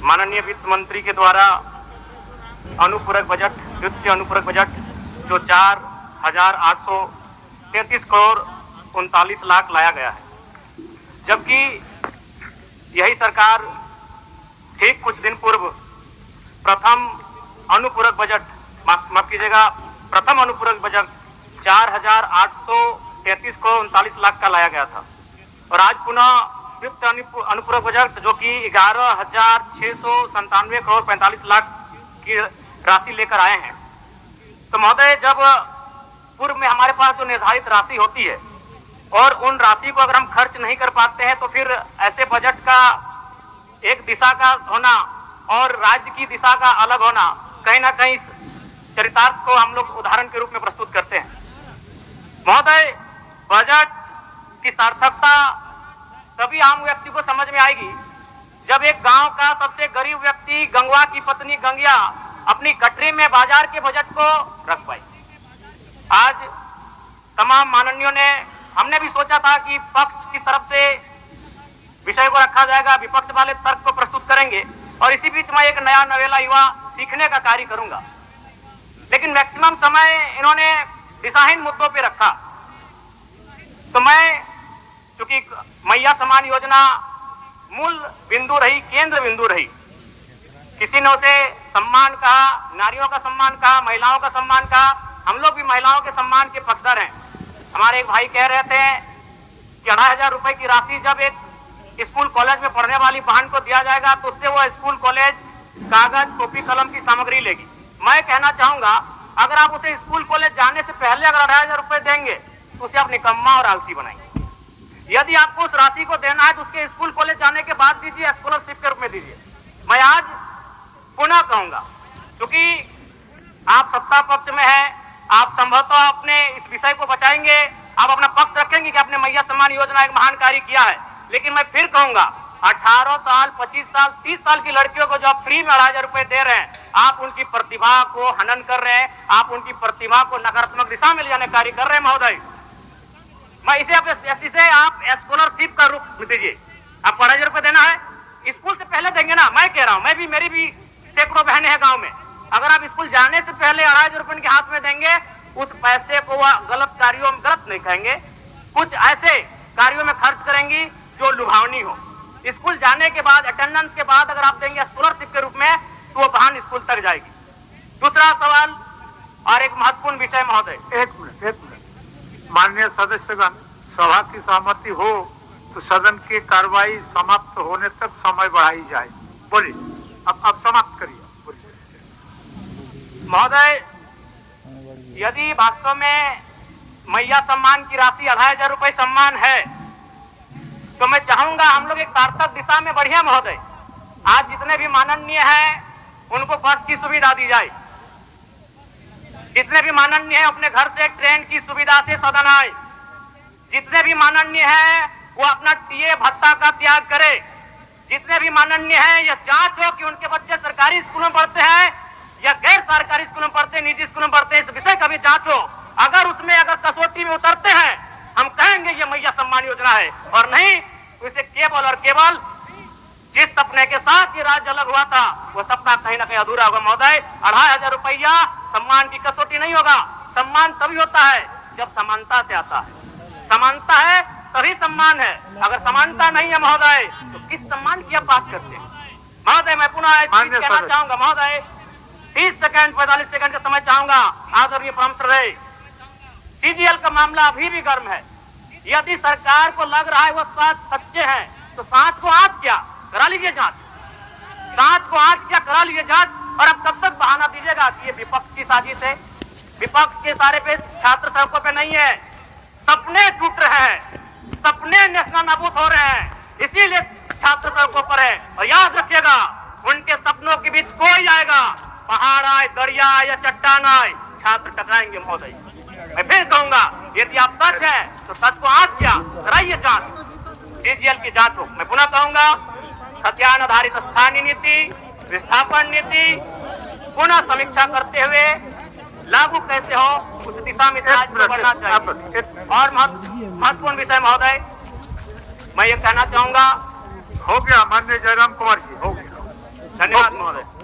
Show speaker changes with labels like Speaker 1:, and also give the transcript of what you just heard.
Speaker 1: माननीय वित्त मंत्री के द्वारा अनुपूरक बजट, द्वितीय अनुपूरक बजट जो 4,833 करोड़ 39 लाख लाया गया है, जबकि यही सरकार ठीक कुछ दिन पूर्व प्रथम अनुपूरक बजट, माफ कीजिएगा, प्रथम अनुपूरक बजट 4,833 करोड़ 39 लाख का लाया गया था और आज पुनः द्वितीय अनुपूरक बजट जो कि 11,697 करोड़ 45 लाख की राशि लेकर आए हैं। तो महोदय, जब पूर्व में हमारे पास जो निर्धारित राशि होती है और उन राशि को अगर हम खर्च नहीं कर पाते हैं तो फिर ऐसे बजट का एक दिशा का होना और राज्य की दिशा का अलग होना, कहीं ना कहीं चरितार्थ को हम लोग उदाहरण के रूप में प्रस्तुत करते हैं। महोदय, बजट की सार्थकता तभी आम व्यक्ति को समझ में आएगी जब एक गांव का सबसे गरीब व्यक्ति, गंगवा की पत्नी गंगिया, अपनी कटरी में बाजार के बजट को रख पाई। आज तमाम माननीयों ने, हमने भी सोचा था कि पक्ष की तरफ से विषय को रखा जाएगा, विपक्ष वाले तर्क को प्रस्तुत करेंगे और इसी बीच में एक नया नवेला युवा सीखने का कार्य करूंगा। लेकिन मैक्सिमम समय इन्होंने दिशाहीन मुद्दों पे रखा। तो मैं, चूंकि मैया सम्मान योजना मूल बिंदु रही, केंद्र बिंदु रही, किसी ने उसे सम्मान कहा, नारियों का सम्मान कहा, महिलाओं का सम्मान कहा, हम लोग भी महिलाओं के सम्मान के पक्षधर हैं। हमारे एक भाई कह रहे थे कि 2,500 रुपए की राशि जब एक स्कूल कॉलेज में पढ़ने वाली बहन को दिया जाएगा तो उससे वो स्कूल कॉलेज कागज, कॉपी, कलम की सामग्री लेगी। मैं कहना चाहूंगा, अगर आप उसे स्कूल कॉलेज जाने से पहले अगर 2,500 रुपए देंगे तो उसे आप निकम्मा और आलसी बनाएंगे। यदि आपको उस राशि को देना है तो उसके स्कूल कॉलेज जाने के बाद दीजिए, स्कॉलरशिप के रूप में दीजिए। मैं आज पुनः कहूंगा, क्योंकि आप सत्ता पक्ष में हैं, आप संभवतः अपने इस विषय को बचाएंगे, आप अपना पक्ष रखेंगे कि आपने मैया सम्मान योजना एक महान कार्य किया है। लेकिन मैं फिर कहूंगा, 18 साल, 25 साल, 30 साल की लड़कियों को जो आप फ्री में 2,500 रुपए दे रहे हैं, आप उनकी प्रतिभा को हनन कर रहे हैं, आप उनकी प्रतिभा को नकारात्मक दिशा में ले जाने कार्य कर रहे हैं। महोदय, मैं इसे आप स्कॉलरशिप का रूप दीजिए। आपको 2,500 रुपए देना है, स्कूल से पहले देंगे ना। मैं कह रहा हूं, मेरी भी सैकड़ों बहनें हैं गांव में, अगर आप स्कूल जाने से पहले 2,500 रुपए उनके हाथ में देंगे, उस पैसे को वह गलत कार्यों में, गलत नहीं कहेंगे, कुछ ऐसे कार्यों में खर्च करेंगी जो लुभावनी हो। स्कूल जाने के बाद, अटेंडेंस के बाद अगर आप देंगे स्कॉलरशिप के रूप में तो वो बहन स्कूल तक जाएगी। दूसरा सवाल और एक महत्वपूर्ण विषय महोदय,
Speaker 2: एक मिनट, माननीय सदस्यगण, सभा की सहमति हो तो सदन की कार्रवाई समाप्त होने तक समय बढ़ाई जाए। बोलिए, अब समाप्त करिए।
Speaker 1: महोदय, यदि वास्तव में मैया सम्मान की राशि 2,500 रुपए सम्मान है तो मैं चाहूंगा हम लोग एक सार्थक दिशा में बढ़िया। महोदय, आज जितने भी माननीय हैं उनको बस की सुविधा दी जाए, जितने भी माननीय हैं अपने घर से ट्रेन की सुविधा से सदन आए, जितने भी माननीय हैं वो अपना टीए भत्ता का त्याग करे, जितने भी माननीय हैं यह जांच हो कि उनके बच्चे सरकारी स्कूलों में पढ़ते हैं या गैर सरकारी स्कूलों में पढ़ते हैं, निजी स्कूलों में पढ़ते हैं, इस विषय का भी जांच हो। अगर उसमें अगर कसौटी में उतरते हैं, हम कहेंगे ये मैया सम्मान योजना है, और नहीं तो इसे केवल और केवल जिस सपने के साथ ये राज्य अलग हुआ था वो सपना कहीं ना कहीं अधूरा होगा। महोदय, 2,500 रुपया सम्मान की कसौटी नहीं होगा। सम्मान तभी होता है जब समानता से आता है, समानता है तभी सम्मान है। अगर समानता नहीं है महोदय तो किस सम्मान की आप बात करते हैं? महोदय, मैं पुनः कहना चाहूंगा, महोदय 30 सेकंड 45 सेकंड का समय चाहूंगा। आदरणीय परम श्रद्धेय, सीजीएल का मामला अभी भी गर्म है। यदि सरकार को लग रहा है वो सच्चे हैं तो सांच को आज क्या करा लीजिए जांच, सांच को आज क्या करा लीजिए जांच। और अब कब तक बहाना दीजिएगा कि ये विपक्ष की साजिश है? विपक्ष के सारे पे छात्र सड़कों पे नहीं है, सपने टूट रहे हैं, सपने नेशनल नाबूद हो रहे हैं, इसीलिए छात्र सड़कों पर है। और याद रखिएगा, उनके सपनों के बीच कोई आएगा, पहाड़ आए, दरिया आए या चट्टान आए, छात्र टकराएंगे। महोदय, मैं फिर कहूंगा, यदि आप सच है तो सच को आज क्या कराइए जांच, सीजीएल की जांच हो। मैं पुनः कहूंगा, खतियान आधारित स्थानीय नीति, विस्थापन नीति पुनः समीक्षा करते हुए लागू कैसे हो उस दिशा में बढ़ना चाहिए। और महत्वपूर्ण विषय महोदय, मैं ये कहना चाहूंगा,
Speaker 2: हो गया माननीय जयराम कुमार जी, हो गया।
Speaker 1: महोदय।